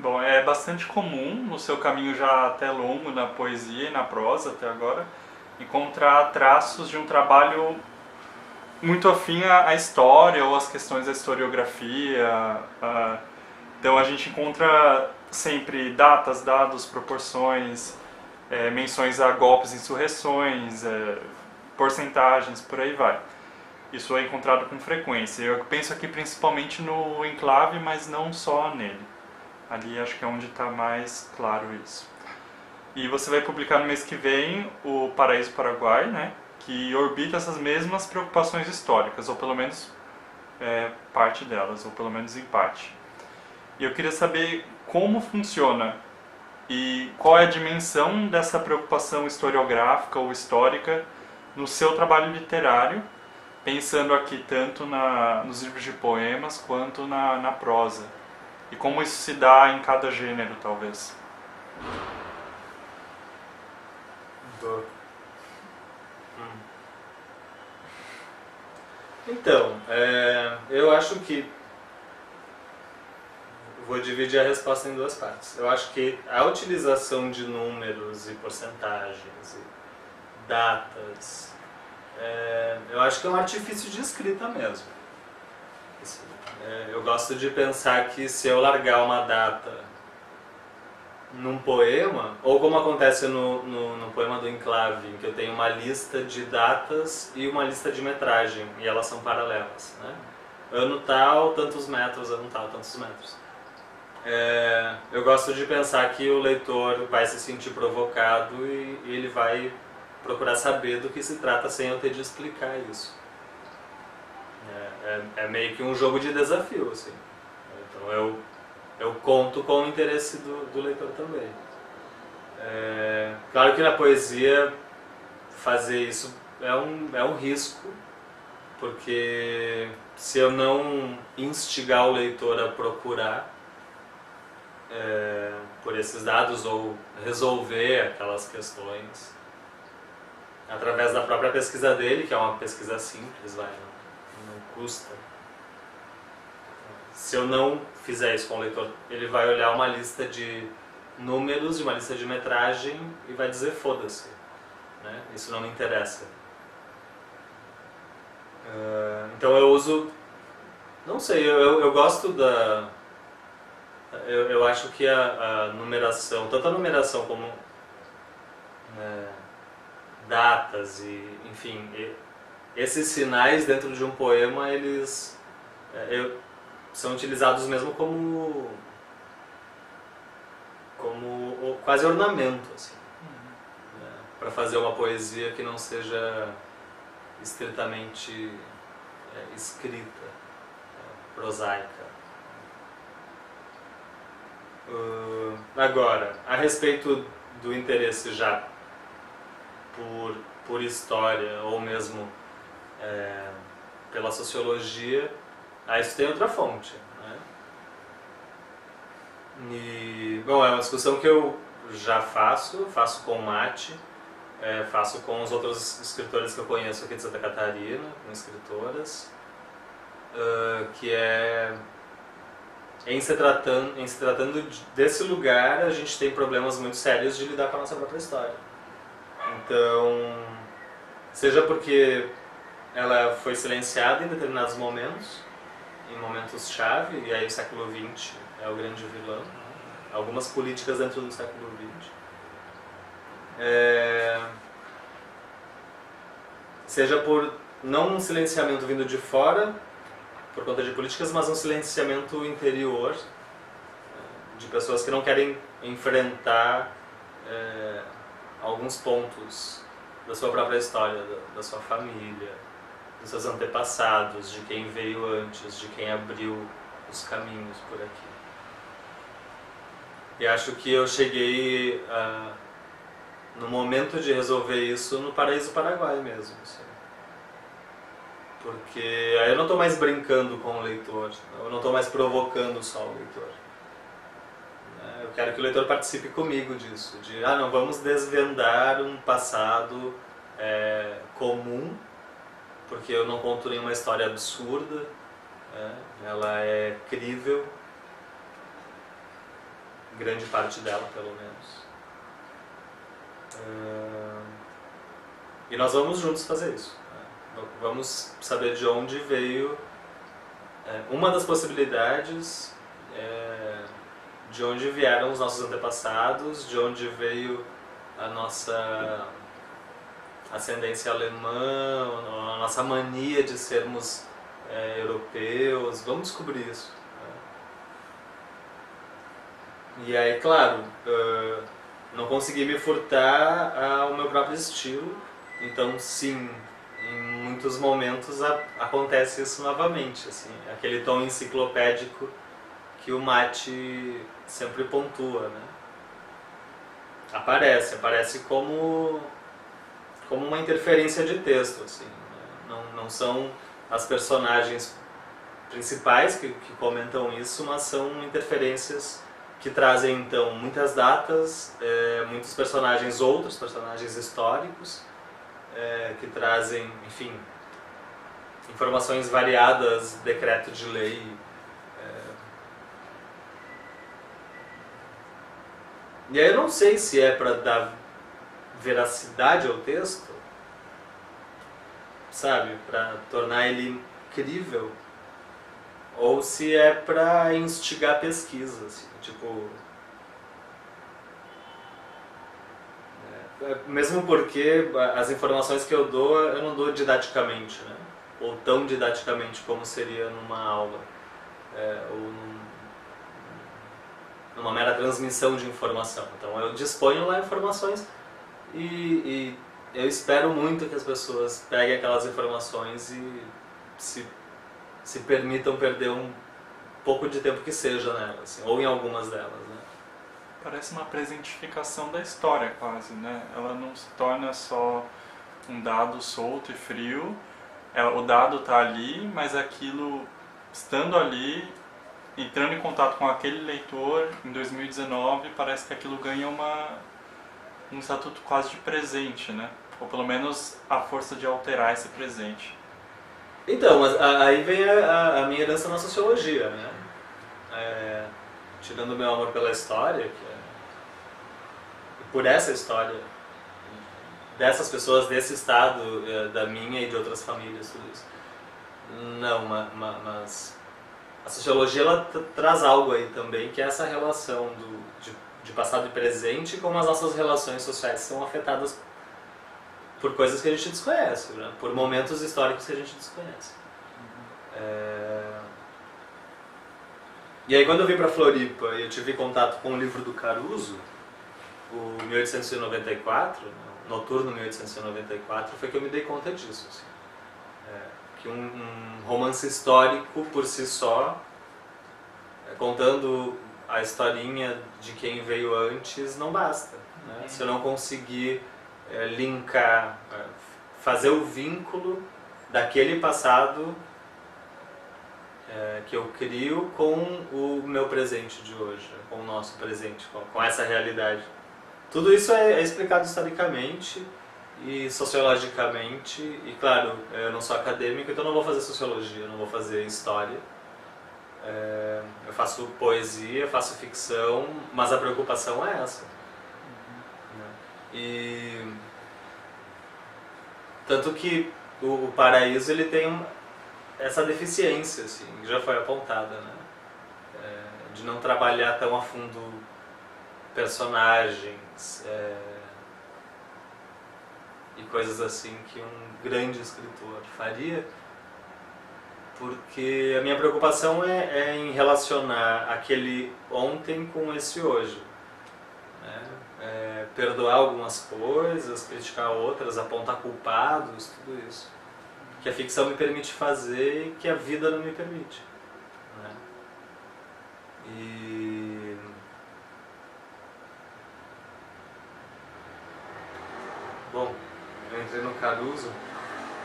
Bom, é bastante comum no seu caminho já até longo na poesia e na prosa até agora encontrar traços de um trabalho muito afim à história ou às questões da historiografia. Então a gente encontra sempre datas, dados, proporções, menções a golpes, insurreições, porcentagens, por aí vai. Isso é encontrado com frequência. Eu penso aqui principalmente no enclave, mas não só nele. Ali acho que é onde está mais claro isso. E você vai publicar no mês que vem o Paraíso Paraguai, né? Que orbita essas mesmas preocupações históricas, ou pelo menos parte delas, ou pelo menos em parte. E eu queria saber como funciona e qual é a dimensão dessa preocupação historiográfica ou histórica no seu trabalho literário, pensando aqui tanto nos livros de poemas quanto na prosa. E como isso se dá em cada gênero, talvez. Boa. Então, eu acho que vou dividir a resposta em duas partes. Eu acho que a utilização de números e porcentagens e datas, eu acho que é um artifício de escrita mesmo. Eu gosto de pensar que se eu largar uma data num poema, ou como acontece no poema do Enclave, em que eu tenho uma lista de datas e uma lista de metragem, e elas são paralelas, né? Ano tal, tantos metros, ano tal, tantos metros. Eu gosto de pensar que o leitor vai se sentir provocado e ele vai procurar saber do que se trata sem eu ter de explicar isso. É meio que um jogo de desafio, assim. Então eu conto com o interesse do leitor também. Claro que na poesia fazer isso é um risco, porque se eu não instigar o leitor a procurar por esses dados ou resolver aquelas questões através da própria pesquisa dele, que é uma pesquisa simples, não custa. Se eu não fizer isso com o leitor, ele vai olhar uma lista de números, de uma lista de metragem e vai dizer foda-se, né? Isso não me interessa. Então eu uso, não sei, eu gosto da... Eu acho que a numeração, tanto a numeração como datas e, enfim, esses sinais dentro de um poema, eles são utilizados mesmo como quase ornamento, assim, para fazer uma poesia que não seja estritamente escrita, prosaica. Agora, a respeito do interesse já por história ou mesmo pela sociologia, isso tem outra fonte, né? E, bom, é uma discussão que eu já faço com o Mate, faço com os outros escritores que eu conheço aqui de Santa Catarina, com escritoras, que em se tratando desse lugar, a gente tem problemas muito sérios de lidar com a nossa própria história. Então, seja porque ela foi silenciada em determinados momentos, em momentos-chave, e aí o século XX é o grande vilão, algumas políticas dentro do século XX. Seja por não um silenciamento vindo de fora, por conta de políticas, mas um silenciamento interior, de pessoas que não querem enfrentar alguns pontos da sua própria história, da sua família, dos seus antepassados, de quem veio antes, de quem abriu os caminhos por aqui. E acho que eu cheguei no momento de resolver isso no Paraíso Paraguai mesmo, assim. Porque aí eu não estou mais brincando com o leitor, eu não estou mais provocando só o leitor. Eu quero que o leitor participe comigo disso, não, vamos desvendar um passado comum, porque eu não conto nenhuma história absurda, ela é crível. grande parte dela, pelo menos. E nós vamos juntos fazer isso. Vamos saber de onde veio. Uma das possibilidades de onde vieram os nossos antepassados, de onde veio a nossa ascendência alemã, a nossa mania de sermos europeus. Vamos descobrir isso. E aí, claro, não consegui me furtar ao meu próprio estilo, então sim, em muitos momentos acontece isso novamente, assim, aquele tom enciclopédico que o Mate sempre pontua, né? Aparece como uma interferência de texto, assim, né? Não são as personagens principais que comentam isso, mas são interferências que trazem então muitas datas, muitos personagens, outros personagens históricos, que trazem, enfim, informações variadas, decreto de lei. E aí eu não sei se é para dar veracidade ao texto, sabe, para tornar ele crível, ou se é para instigar pesquisa, assim, tipo... Mesmo porque as informações que eu não dou didaticamente, né? Ou tão didaticamente como seria numa aula, ou numa mera transmissão de informação. Então eu disponho lá informações e eu espero muito que as pessoas peguem aquelas informações e se permitam perder um pouco de tempo que seja nelas, assim, ou em algumas delas, né? Parece uma presentificação da história quase, né? Ela não se torna só um dado solto e frio, o dado está ali, mas aquilo, estando ali, entrando em contato com aquele leitor em 2019, parece que aquilo ganha um estatuto quase de presente, né? Ou pelo menos a força de alterar esse presente. Então, mas aí vem a minha herança na sociologia, né? Tirando o meu amor pela história, por essa história, dessas pessoas, desse estado, da minha e de outras famílias, tudo isso. Não, mas a sociologia ela traz algo aí também, que é essa relação de passado e presente, como as nossas relações sociais são afetadas por coisas que a gente desconhece, né? Por momentos históricos que a gente desconhece. E aí quando eu vim para Floripa e eu tive contato com o livro do Caruso, o 1894, Noturno 1894, foi que eu me dei conta disso. Assim. Que um romance histórico por si só, contando a historinha de quem veio antes, não basta. Né? Se eu não conseguir linkar, fazer o vínculo daquele passado que eu crio com o meu presente de hoje, com o nosso presente, com essa realidade. Tudo isso é explicado historicamente e sociologicamente, e claro, eu não sou acadêmico, então não vou fazer sociologia, não vou fazer história. Eu faço poesia, faço ficção, mas a preocupação é essa. E tanto que o Paraíso ele tem essa deficiência, assim, que já foi apontada, né? De não trabalhar tão a fundo personagens e coisas assim que um grande escritor faria, porque a minha preocupação é em relacionar aquele ontem com esse hoje, né? Perdoar algumas coisas, criticar outras, apontar culpados, tudo isso que a ficção me permite fazer e que a vida não me permite, né? E bom, eu entrei no Caruso,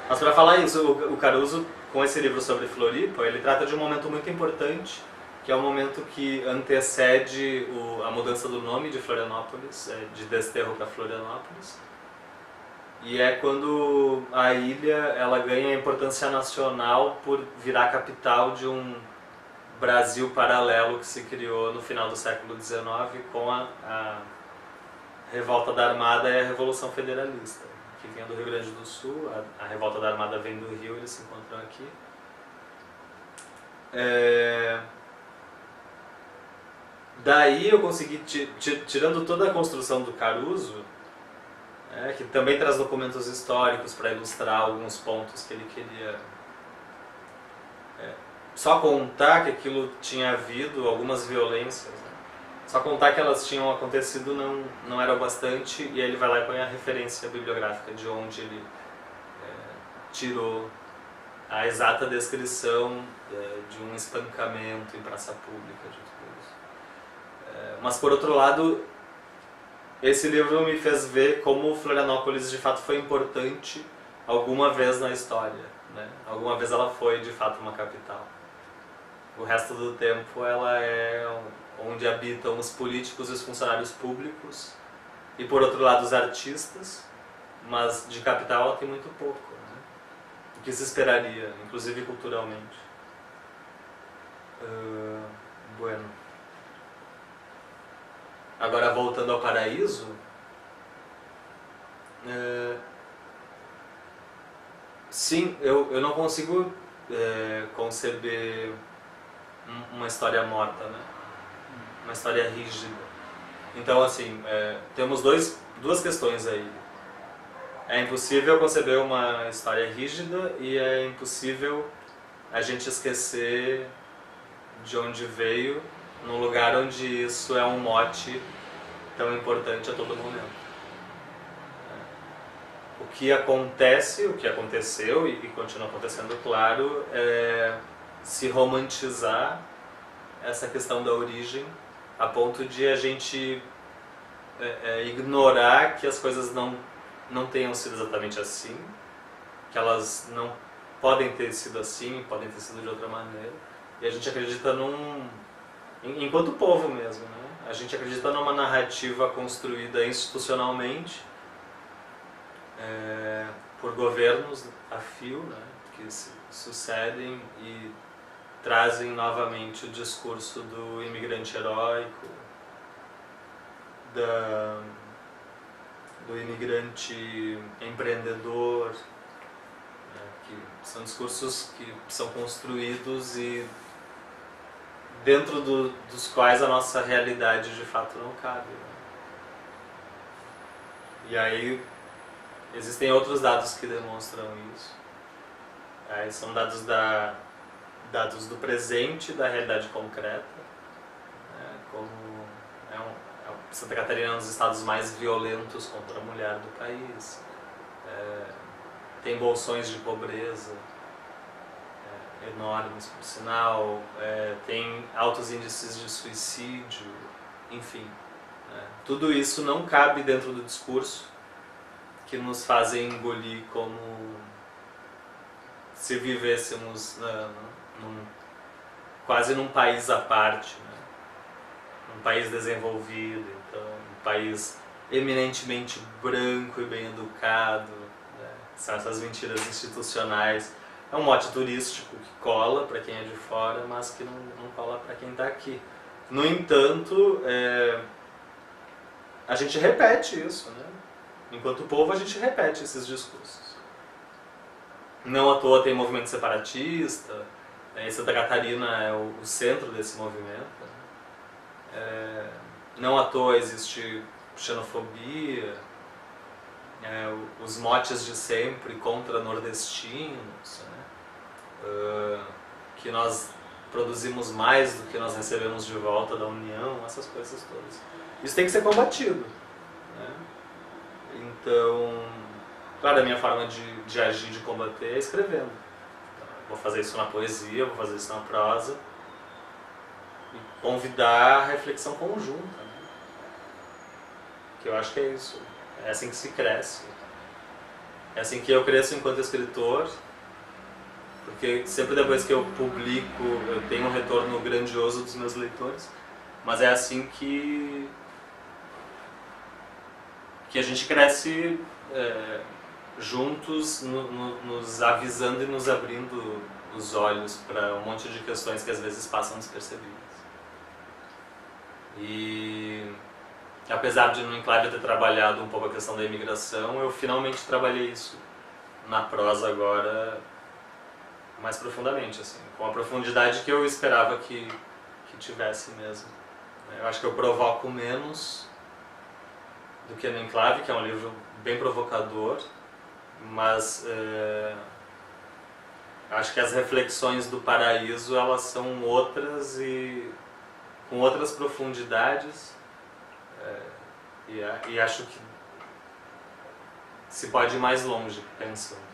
mas para falar isso, o Caruso, com esse livro sobre Floripa, ele trata de um momento muito importante, que é o momento que antecede a mudança do nome de Florianópolis, de Desterro para Florianópolis. E é quando a ilha ela ganha importância nacional por virar capital Brasil paralelo que se criou no final do século XIX com a Revolta da Armada e a Revolução Federalista, que vinha do Rio Grande do Sul, a Revolta da Armada vem do Rio, eles se encontram aqui. Daí eu consegui, tirando toda a construção do Caruso, que também traz documentos históricos para ilustrar alguns pontos que ele queria só contar que aquilo tinha havido, algumas violências, né? Só contar que elas tinham acontecido não era o bastante, e aí ele vai lá e põe a referência bibliográfica de onde ele tirou a exata descrição de um espancamento em praça pública, de tudo isso. Mas por outro lado, esse livro me fez ver como Florianópolis de fato foi importante alguma vez na história, né? Alguma vez ela foi de fato uma capital. O resto do tempo ela é onde habitam os políticos e os funcionários públicos, e por outro lado os artistas, mas de capital ela tem muito pouco, né? O que se esperaria, inclusive culturalmente. Bueno. Agora voltando ao Paraíso, sim, eu não consigo conceber uma história morta, né? Uma história rígida. Então, assim, temos duas questões aí. É impossível conceber uma história rígida e é impossível a gente esquecer de onde veio, num lugar onde isso é um mote tão importante a todo momento. O que acontece, o que aconteceu e continua acontecendo, claro, é se romantizar essa questão da origem a ponto de a gente ignorar que as coisas não tenham sido exatamente assim, que elas não podem ter sido assim, podem ter sido de outra maneira, e a gente acredita enquanto povo mesmo, né? A gente acredita numa narrativa construída institucionalmente por governos a fio, né? Que se sucedem e trazem novamente o discurso do imigrante heróico, do imigrante empreendedor, né? Que são discursos que são construídos e dentro dos quais a nossa realidade de fato não cabe, né? E aí existem outros dados que demonstram isso. Aí são dados do presente, da realidade concreta, né? Como Santa Catarina é um dos estados mais violentos contra a mulher do país, tem bolsões de pobreza enormes, por sinal, tem altos índices de suicídio, enfim. Tudo isso não cabe dentro do discurso que nos fazem engolir como se vivêssemos quase num país à parte, né? Um país desenvolvido, então, um país eminentemente branco e bem educado, né? São essas mentiras institucionais. É um mote turístico que cola para quem é de fora, mas que não cola para quem está aqui. No entanto, a gente repete isso, né? Enquanto povo, a gente repete esses discursos. Não à toa tem movimento separatista, Santa Catarina é o centro desse movimento. Não à toa existe xenofobia, os motes de sempre contra nordestinos, né? Que nós produzimos mais do que nós recebemos de volta da União, essas coisas todas. Isso tem que ser combatido, né? Então, claro, a minha forma de agir, de combater é escrevendo. Vou fazer isso na poesia, vou fazer isso na prosa. E convidar a reflexão conjunta, né? Que eu acho que é isso. É assim que se cresce. É assim que eu cresço enquanto escritor. Porque sempre depois que eu publico, eu tenho um retorno grandioso dos meus leitores. Mas é assim que a gente cresce juntos, nos avisando e nos abrindo os olhos para um monte de questões que às vezes passam despercebidas. E apesar de no Enclave eu ter trabalhado um pouco a questão da imigração, eu finalmente trabalhei isso na prosa agora mais profundamente, assim, com a profundidade que eu esperava que tivesse mesmo. Eu acho que eu provoco menos do que no Enclave, que é um livro bem provocador, mas acho que as reflexões do Paraíso, elas são outras e com outras profundidades, e acho que se pode ir mais longe pensando.